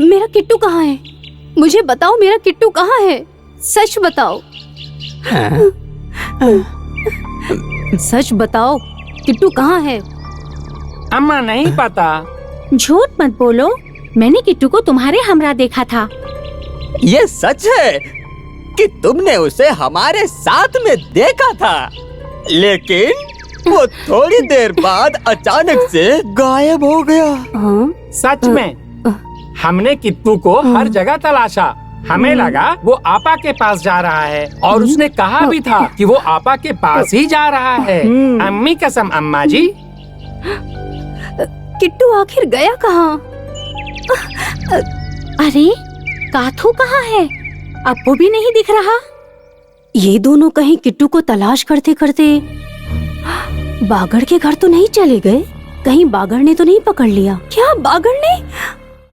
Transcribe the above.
मेरा किट्टू कहाँ है? मुझे बताओ, मेरा किट्टू कहाँ है? सच बताओ। सच बताओ, किट्टू कहाँ है? अम्मा नहीं पता। झूठ मत बोलो, मैंने किट्टू को तुम्हारे हमरा देखा था। ये सच है कि तुमने उसे हमारे साथ में देखा था, लेकिन वो थोड़ी देर बाद अचानक से गायब हो गया। सच में हमने किट्टू को हर जगह तलाशा। हमें लगा वो आपा के पास जा रहा है और उसने कहा भी था कि वो आपा के पास ही जा रहा है। अम्मी कसम अम्मा जी। किट्टू आखिर गया कहाँ? अरे काथू कहाँ है? अब वो भी नहीं दिख रहा। ये दोनों कहीं किट्टू को तलाश करते करते बागड़ के घर तो नहीं चले गए? कहीं बागड़ ने तो नहीं पकड़ लिया? क्या बागड़ ने?